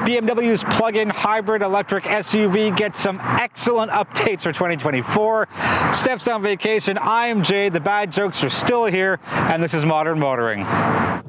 BMW's plug-in hybrid electric SUV gets some excellent updates for 2024. Steph's on vacation, I'm Jay, the bad jokes are still here, and this is Modern Motoring.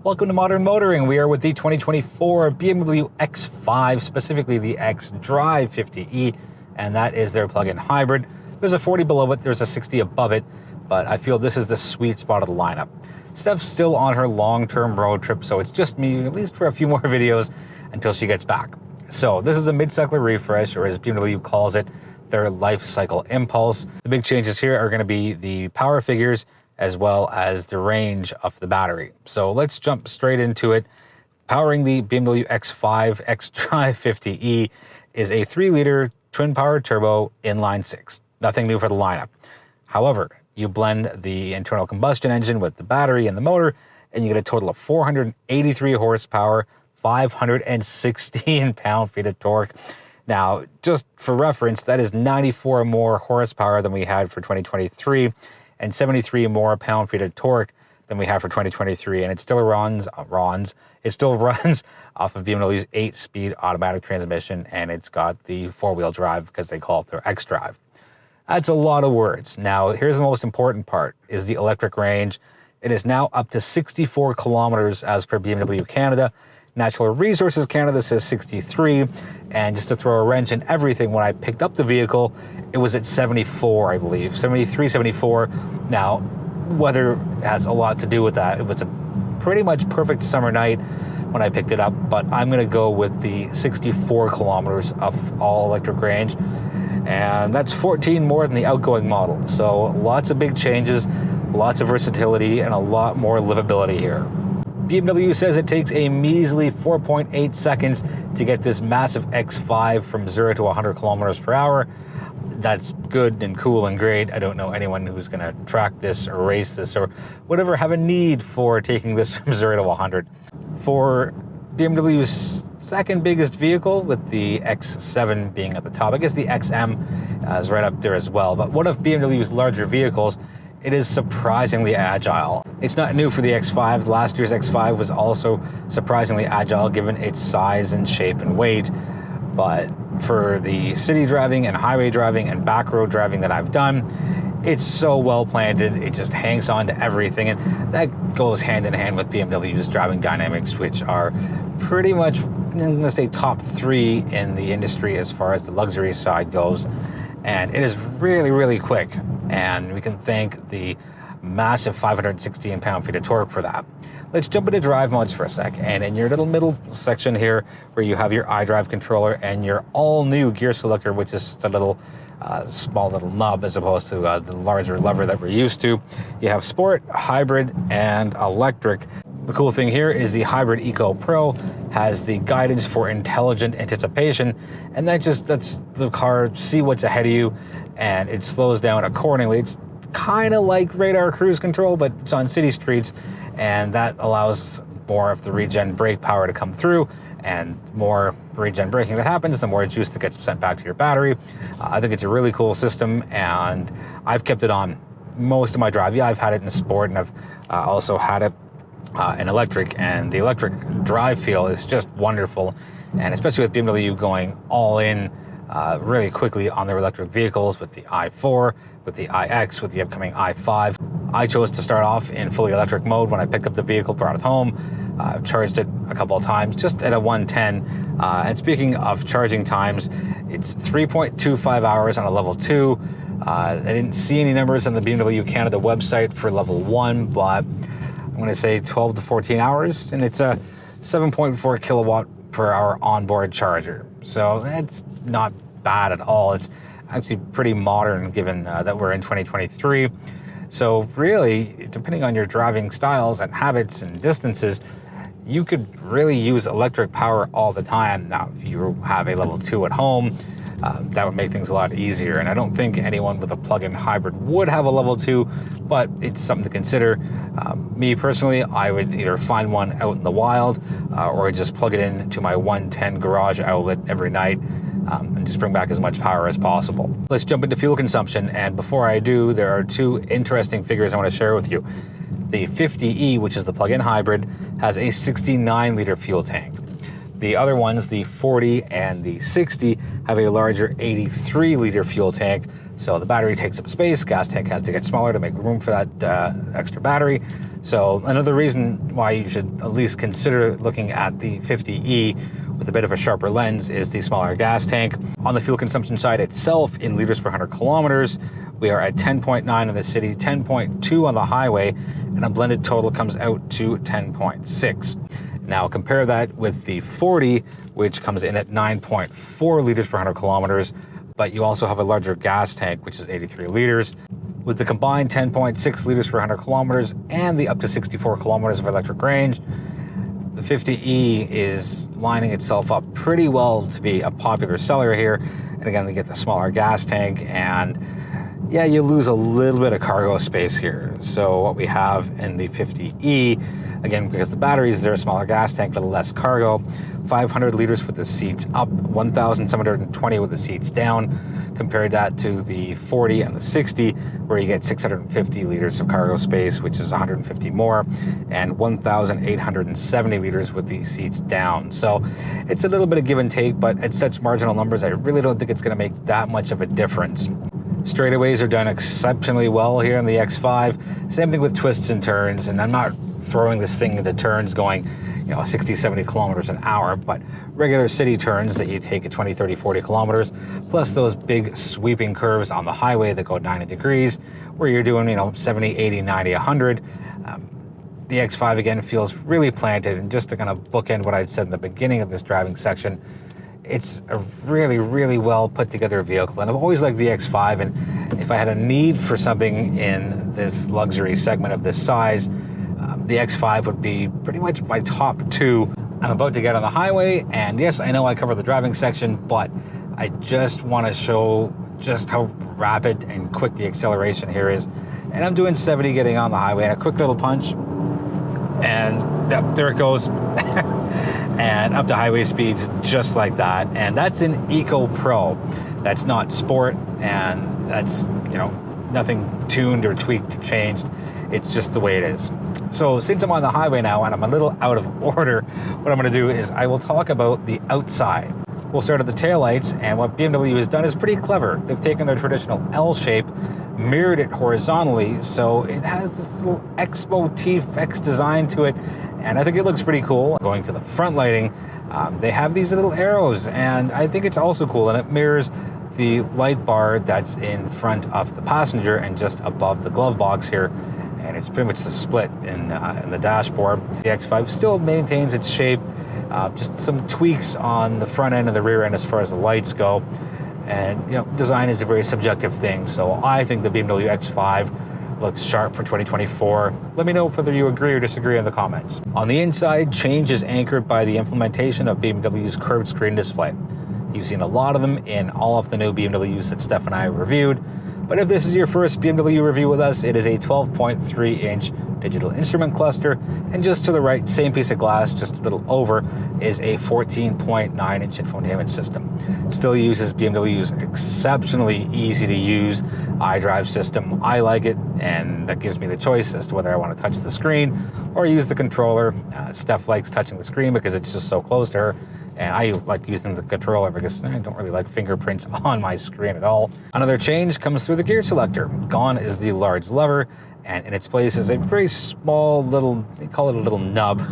Welcome to Modern Motoring. We are with the 2024 BMW X5, specifically the xDrive 50e, and that is their plug-in hybrid. There's a 40 below it, there's a 60 above it, but I feel this is the sweet spot of the lineup. Steph's still on her long-term road trip, so it's just me, at least for a few more videos, until she gets back. So this is a mid-cycle refresh, or as BMW calls it, their life cycle impulse. The big changes here are going to be the power figures as well as the range of the battery. So let's jump straight into it. Powering the BMW X5 xDrive 50e is a 3-liter twin-power turbo inline-6. Nothing new for the lineup. However, you blend the internal combustion engine with the battery and the motor, and you get a total of 483 horsepower, 516 pound-feet of torque. Now, just for reference, that is 94 more horsepower than we had for 2023 and 73 more pound-feet of torque than we have for 2023. And it still runs off of BMW's 8-speed automatic transmission, and it's got the 4-wheel drive because they call it their xDrive. That's a lot of words. Now, here's the most important part, is the electric range. It is now up to 64 kilometers as per BMW Canada. Natural Resources Canada says 63, and just to throw a wrench in everything, when I picked up the vehicle, it was at 74, I believe, 73, 74. Now, weather has a lot to do with that. It was a pretty much perfect summer night when I picked it up, but I'm gonna go with the 64 kilometers of all electric range, and that's 14 more than the outgoing model. So lots of big changes, lots of versatility, and a lot more livability here. BMW says it takes a measly 4.8 seconds to get this massive X5 from 0 to 100 kilometers per hour. That's good and cool and great. I don't know anyone who's going to track this or race this or whatever have a need for taking this from 0 to 100. For BMW's second biggest vehicle, with the X7 being at the top, I guess the XM is right up there as well, but one of BMW's larger vehicles, it is surprisingly agile. It's not new for the X5. Last year's X5 was also surprisingly agile given its size and shape and weight. But for the city driving and highway driving and back road driving that I've done, it's so well planted, it just hangs on to everything. And that goes hand in hand with BMW's driving dynamics, which are pretty much, let's say, top 3 in the industry as far as the luxury side goes. And it is really, really quick. And we can thank the massive 516 pound-feet of torque for that. Let's jump into drive modes for a sec. And in your little middle section here, where you have your iDrive controller and your all-new gear selector, which is the little small little nub as opposed to the larger lever that we're used to, you have Sport, Hybrid, and Electric. The cool thing here is the Hybrid Eco Pro has the guidance for intelligent anticipation, and that just lets the car see what's ahead of you, and it slows down accordingly. It's kind of like radar cruise control, but it's on city streets, and that allows more of the regen brake power to come through, and more regen braking that happens, the more juice that gets sent back to your battery. I think it's a really cool system, and I've kept it on most of my drive. Yeah, I've had it in Sport, and I've also had it in Electric, and the electric drive feel is just wonderful, and especially with BMW going all in really quickly on their electric vehicles with the i4, with the iX, with the upcoming i5. I chose to start off in fully electric mode when I picked up the vehicle, brought it home, charged it a couple of times, just at a 110. And speaking of charging times, it's 3.25 hours on a level 2. I didn't see any numbers on the BMW Canada website for level 1, but I'm going to say 12 to 14 hours, and it's a 7.4 kilowatt per hour onboard charger. So it's not bad at all. It's actually pretty modern given that we're in 2023. So really, depending on your driving styles and habits and distances, you could really use electric power all the time. Now, if you have a level 2 at home, that would make things a lot easier. And I don't think anyone with a plug-in hybrid would have a level 2, but it's something to consider. Me personally, I would either find one out in the wild or just plug it in to my 110 garage outlet every night and just bring back as much power as possible. Let's jump into fuel consumption. And before I do, there are 2 interesting figures I want to share with you. The 50e, which is the plug-in hybrid, has a 69-liter fuel tank. The other ones, the 40 and the 60, have a larger 83-liter fuel tank. So the battery takes up space, gas tank has to get smaller to make room for that extra battery. So another reason why you should at least consider looking at the 50e with a bit of a sharper lens is the smaller gas tank. On the fuel consumption side itself, in liters per 100 kilometers, we are at 10.9 in the city, 10.2 on the highway, and a blended total comes out to 10.6. Now compare that with the 40, which comes in at 9.4 liters per 100 kilometers, but you also have a larger gas tank, which is 83 liters. With the combined 10.6 liters per 100 kilometers and the up to 64 kilometers of electric range, the 50e is lining itself up pretty well to be a popular seller here. And again, they get the smaller gas tank, and yeah, you lose a little bit of cargo space here. So what we have in the 50e, again, because the batteries, they're a smaller gas tank, a little less cargo, 500 liters with the seats up, 1,720 with the seats down. Compared that to the 40 and the 60, where you get 650 liters of cargo space, which is 150 more, and 1,870 liters with the seats down. So it's a little bit of give and take, but at such marginal numbers, I really don't think it's going to make that much of a difference. Straightaways are done exceptionally well here in the X5. Same thing with twists and turns, and I'm not throwing this thing into turns going 60, 70 kilometers an hour, but regular city turns that you take at 20, 30, 40 kilometers, plus those big sweeping curves on the highway that go 90 degrees, where you're doing 70, 80, 90, 100. The X5 again feels really planted, and just to kind of bookend what I'd said in the beginning of this driving section, it's a really, really well put together vehicle, and I've always liked the X5, and if I had a need for something in this luxury segment of this size, the X5 would be pretty much my top two. I'm about to get on the highway, and yes, I know I covered the driving section, but I just want to show just how rapid and quick the acceleration here is. And I'm doing 70 getting on the highway, and a quick little punch, and there it goes. And up to highway speeds just like that. And that's an Eco Pro. That's not Sport, and that's, nothing tuned or tweaked or changed. It's just the way it is. So since I'm on the highway now and I'm a little out of order, what I'm going to do is I will talk about the outside. We'll start at the taillights, and what BMW has done is pretty clever. They've taken their traditional L shape, mirrored it horizontally, so it has this little X motif, X design to it, and I think it looks pretty cool. Going to the front lighting, they have these little arrows, and I think it's also cool, and it mirrors the light bar that's in front of the passenger and just above the glove box here, and it's pretty much the split in the dashboard. The X5 still maintains its shape, just some tweaks on the front end and the rear end as far as the lights go. And design is a very subjective thing, so I think the BMW X5 looks sharp for 2024. Let me know whether you agree or disagree in the comments. On the inside, change is anchored by the implementation of BMW's curved screen display. You've seen a lot of them in all of the new BMWs that Steph and I reviewed. But if this is your first BMW review with us, it is a 12.3-inch digital instrument cluster, and just to the right, same piece of glass, just a little over, is a 14.9-inch infotainment system. Still uses BMW's exceptionally easy-to-use iDrive system. I like it, and that gives me the choice as to whether I want to touch the screen or use the controller. Steph likes touching the screen because it's just so close to her, and I like using the controller because I don't really like fingerprints on my screen at all. Another change comes through the gear selector. Gone is the large lever, and in its place is a very small little, they call it a little nub,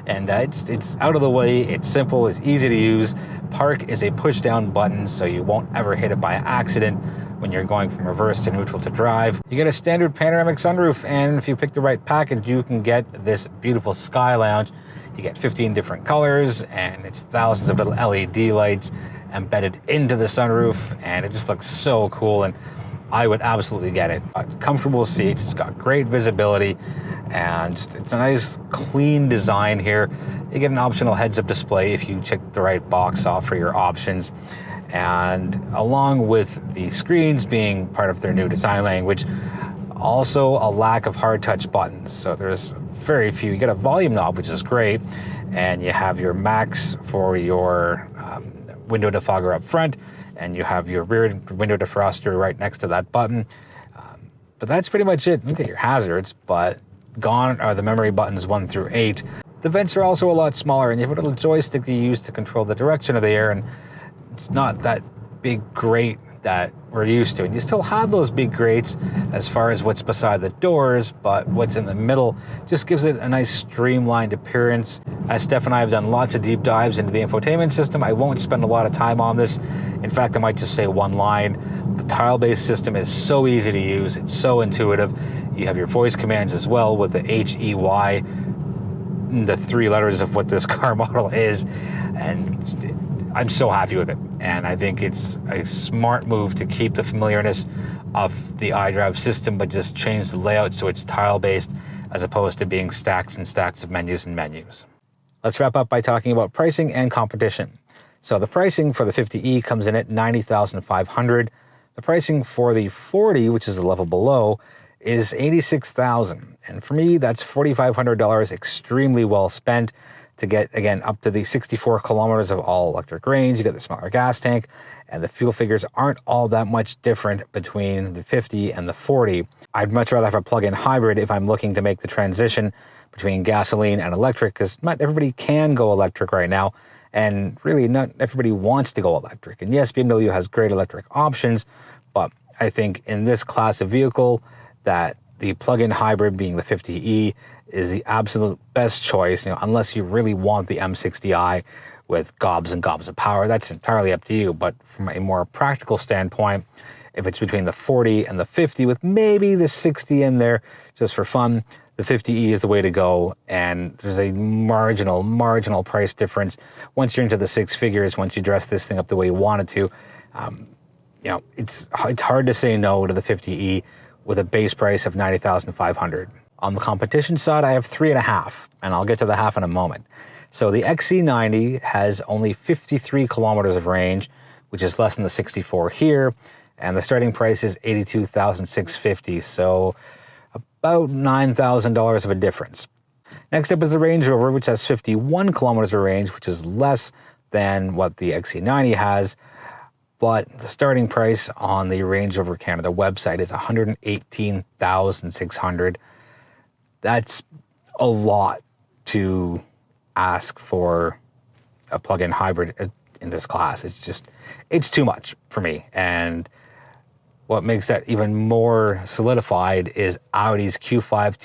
and it's out of the way, it's simple, it's easy to use. Park is a push down button, so you won't ever hit it by accident when you're going from reverse to neutral to drive. You get a standard panoramic sunroof, and if you pick the right package, you can get this beautiful Sky Lounge. You get 15 different colors, and it's thousands of little LED lights embedded into the sunroof, and it just looks so cool, and I would absolutely get it. Comfortable seats, it's got great visibility, and it's a nice clean design here. You get an optional heads-up display if you check the right box off for your options, and along with the screens being part of their new design language, also a lack of hard touch buttons. So there's very few. You get a volume knob, which is great, and you have your max for your window defogger up front, and you have your rear window defroster right next to that button. But that's pretty much it. You get your hazards, but gone are the memory buttons 1 through 8. The vents are also a lot smaller, and you have a little joystick you use to control the direction of the air, and it's not that big grate that we're used to. And you still have those big grates as far as what's beside the doors, but what's in the middle just gives it a nice streamlined appearance. As Steph and I have done lots of deep dives into the infotainment system, I won't spend a lot of time on this. In fact, I might just say one line. The tile-based system is so easy to use. It's so intuitive. You have your voice commands as well with the HEY, the 3 letters of what this car model is, and I'm so happy with it. And I think it's a smart move to keep the familiarness of the iDrive system, but just change the layout so it's tile-based as opposed to being stacks and stacks of menus and menus. Let's wrap up by talking about pricing and competition. So the pricing for the 50e comes in at $90,500. The pricing for the 40, which is the level below, is $86,000. And for me, that's $4,500 extremely well spent to get, again, up to the 64 kilometers of all-electric range. You get the smaller gas tank, and the fuel figures aren't all that much different between the 50 and the 40. I'd much rather have a plug-in hybrid if I'm looking to make the transition between gasoline and electric, because not everybody can go electric right now, and really not everybody wants to go electric. And yes, BMW has great electric options, but I think in this class of vehicle that the plug-in hybrid, being the 50e, is the absolute best choice, unless you really want the M60i with gobs and gobs of power. That's entirely up to you. But from a more practical standpoint, if it's between the 40 and the 50 with maybe the 60 in there just for fun, the 50e is the way to go. And there's a marginal price difference once you're into the 6 figures, once you dress this thing up the way you want it to. It's hard to say no to the 50e with a base price of $90,500. On the competition side, I have 3.5, and I'll get to the half in a moment. So the XC90 has only 53 kilometers of range, which is less than the 64 here, and the starting price is $82,650, so about $9,000 of a difference. Next up is the Range Rover, which has 51 kilometers of range, which is less than what the XC90 has, but the starting price on the Range Rover Canada website is $118,600. That's a lot to ask for a plug-in hybrid in this class. It's too much for me. And what makes that even more solidified is Audi's Q5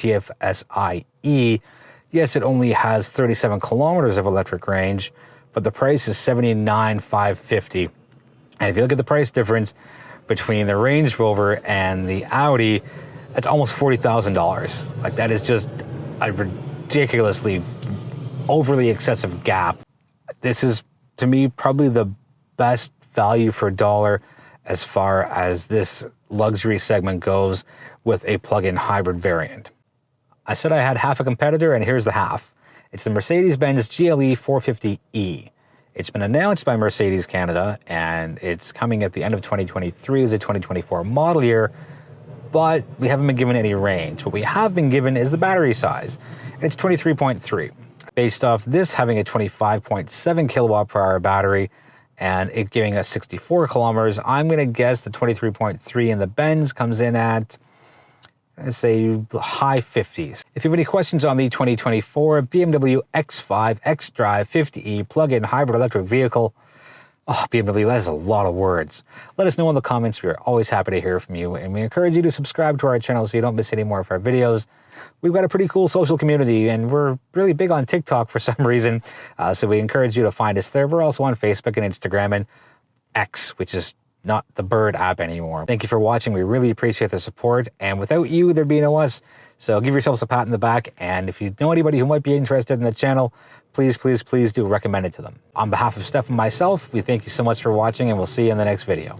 TFSIe. Yes, it only has 37 kilometers of electric range, but the price is $79,550. And if you look at the price difference between the Range Rover and the Audi, that's almost $40,000. Like, that is just a ridiculously overly excessive gap. This is, to me, probably the best value for dollar as far as this luxury segment goes with a plug-in hybrid variant. I said I had half a competitor, and here's the half. It's the Mercedes-Benz GLE 450e. It's been announced by Mercedes Canada, and it's coming at the end of 2023 as a 2024 model year, but we haven't been given any range. What we have been given is the battery size. It's 23.3. Based off this having a 25.7 kilowatt per hour battery and it giving us 64 kilometers, I'm going to guess the 23.3 in the Benz comes in at, let's say, high 50s. If you have any questions on the 2024 BMW X5 xDrive 50e plug-in hybrid electric vehicle, BMW, that is a lot of words. Let us know in the comments. We are always happy to hear from you, and we encourage you to subscribe to our channel so you don't miss any more of our videos. We've got a pretty cool social community, and we're really big on TikTok for some reason, so we encourage you to find us there. We're also on Facebook and Instagram and X, which is not the Bird app anymore. Thank you for watching. We really appreciate the support, and without you, there'd be no us. So give yourselves a pat in the back, and if you know anybody who might be interested in the channel, please, please, please do recommend it to them. On behalf of Steph and myself, we thank you so much for watching, and we'll see you in the next video.